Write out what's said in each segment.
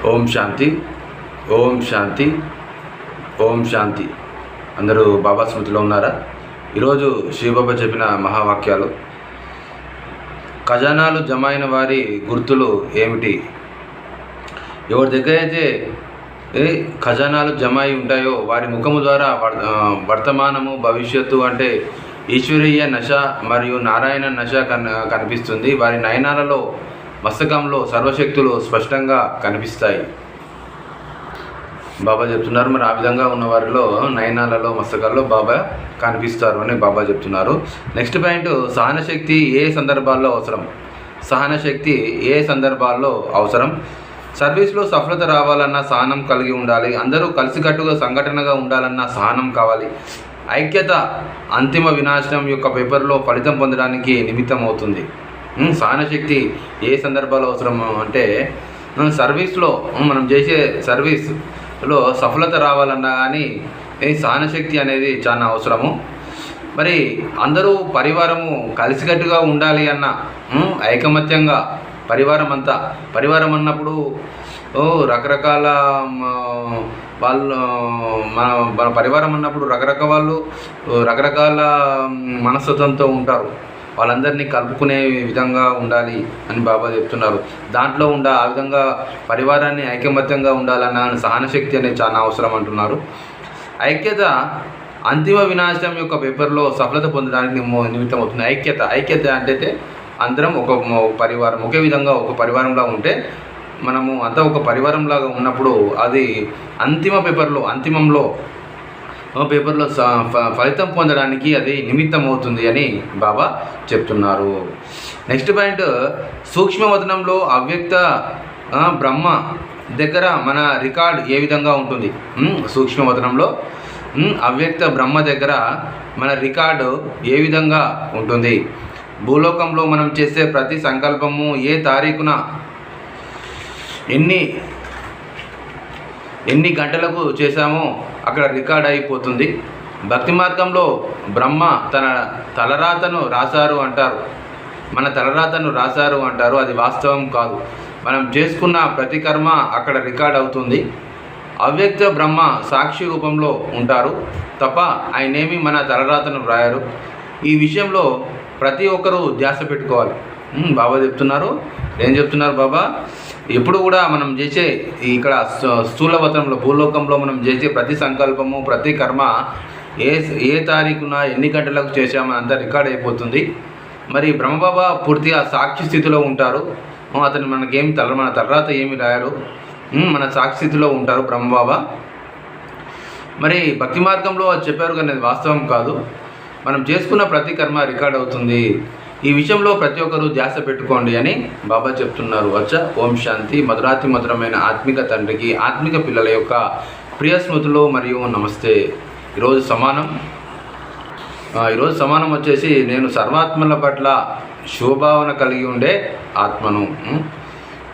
ఓం శాంతి, ఓం శాంతి, ఓం శాంతి. అందరూ బాబా స్మృతిలో ఉన్నారా? ఈరోజు శ్రీబాబా చెప్పిన మహావాక్యాలు. ఖజానాలు జమ అయిన వారి గుర్తులు ఏమిటి? ఎవరి దగ్గర అయితే ఖజానాలు జమ అయి ఉంటాయో వారి ముఖము ద్వారా వర్తమానము, భవిష్యత్తు అంటే ఈశ్వరీయ నశ మరియు నారాయణ నశ కనిపిస్తుంది. వారి నయనాలలో, మస్తకంలో సర్వశక్తులు స్పష్టంగా కనిపిస్తాయి. బాబా చెప్తున్నారు. మరి ఆ విధంగా ఉన్న వారిలో నయనాలలో, మస్తకాల్లో బాబా కనిపిస్తారు అని బాబా చెప్తున్నారు. నెక్స్ట్ పాయింట్, సహనశక్తి ఏ సందర్భాల్లో అవసరం? సహనశక్తి ఏ సందర్భాల్లో అవసరం? సర్వీస్లో సఫలత రావాలన్నా సహనం కలిగి ఉండాలి. అందరూ కలిసికట్టుగా సంఘటనగా ఉండాలన్నా సహనం కావాలి. ఐక్యత అంతిమ వినాశనం యొక్క పేపర్లో ఫలితం పొందడానికి నిమిత్తం అవుతుంది. సహనశక్తి ఏ సందర్భాల్లో అవసరం అంటే, సర్వీస్లో మనం చేసే సర్వీస్లో సఫలత రావాలన్నా కానీ సహనశక్తి అనేది చాలా అవసరము. మరి అందరూ పరివారము కలిసికట్టుగా ఉండాలి అన్న, ఐకమత్యంగా పరివారం అన్నప్పుడు రకరకాల మన పరివారం అన్నప్పుడు రకరకాల మనస్తత్వంతో ఉంటారు. వాళ్ళందరినీ కలుపుకునే విధంగా ఉండాలి అని బాబా చెప్తున్నారు. దాంట్లో ఆ విధంగా పరివారాన్ని ఐకమత్యంగా ఉండాలన్న సహనశక్తి అనేది చాలా అవసరం అంటున్నారు. ఐక్యత అంతిమ వినాశనం యొక్క పేపర్లో సఫలత పొందడానికి నిమిత్తం అవుతుంది. ఐక్యత అంటే అందరం ఒక పరివారం, ఒకే విధంగా ఒక పరివారంలా ఉంటే, మనము అంతా ఒక పరివారంలాగా ఉన్నప్పుడు అది అంతిమంలో పేపర్లో ఫలితం పొందడానికి అది నిమిత్తం అవుతుంది అని బాబా చెప్తున్నారు. నెక్స్ట్ పాయింట్, సూక్ష్మవతనంలో అవ్యక్త బ్రహ్మ దగ్గర మన రికార్డ్ ఏ విధంగా ఉంటుంది? సూక్ష్మవతనంలో అవ్యక్త బ్రహ్మ దగ్గర మన రికార్డు ఏ విధంగా ఉంటుంది? భూలోకంలో మనం చేసే ప్రతి సంకల్పము ఏ తారీఖున ఎన్ని గంటలకు చేశామో అక్కడ రికార్డ్ అయిపోతుంది. భక్తి మార్గంలో బ్రహ్మ తన తలరాతను రాశారు అంటారు. మన తలరాతను రాశారు అంటారు. అది వాస్తవం కాదు. మనం చేసుకున్న ప్రతి కర్మ అక్కడ రికార్డ్ అవుతుంది. అవ్యక్త బ్రహ్మ సాక్షి రూపంలో ఉంటారు తప్ప ఆయనేమి మన తలరాతను రాయరు. ఈ విషయంలో ప్రతి ఒక్కరూ ధ్యాస పెట్టుకోవాలి. బాబా చెప్తున్నారు. ఏం చెప్తున్నారు బాబా? ఎప్పుడు కూడా మనం చేసే ఇక్కడ స్థూలవతంలో, భూలోకంలో మనం చేసే ప్రతి సంకల్పము, ప్రతి కర్మ ఏ తారీఖున ఎన్ని గంటలకు చేసామని అంతా రికార్డ్ అయిపోతుంది. మరి బ్రహ్మబాబా పూర్తిగా సాక్షి స్థితిలో ఉంటారు. అతను మన తర్వాత ఏమి రాయరు. మన సాక్షి స్థితిలో ఉంటారు బ్రహ్మబాబా. మరి భక్తి మార్గంలో అది చెప్పారు కానీ అది వాస్తవం కాదు. మనం చేసుకున్న ప్రతి కర్మ రికార్డ్ అవుతుంది. ఈ విషయంలో ప్రతి ఒక్కరూ ధ్యాస పెట్టుకోండి అని బాబా చెప్తున్నారు. వచ్చా ఓం శాంతి. మధురాతి మధురమైన ఆత్మిక తండ్రికి, ఆత్మిక పిల్లల యొక్క ప్రియ స్మృతులు మరియు నమస్తే. ఈరోజు సమానం వచ్చేసి, నేను సర్వాత్మల పట్ల శుభభావన కలిగి ఉండే ఆత్మను.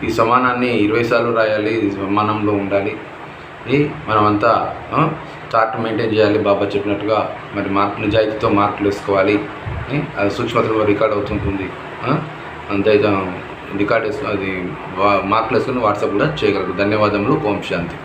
ఈ సమానాన్ని 20 సార్లు రాయాలి. సమానంలో ఉండాలి. మనమంతా చార్ట్ మెయింటైన్ చేయాలి. బాబా చెప్పినట్టుగా మరి నిజాయితీతో మార్కులు వేసుకోవాలి. అది సూక్ష్మతలో రికార్డ్ అవుతుంటుంది. అంతే రికార్డ్ అది మార్కులు వేసుకొని వాట్సాప్ కూడా చేయగలరు. ధన్యవాదములు. ఓం శాంతి.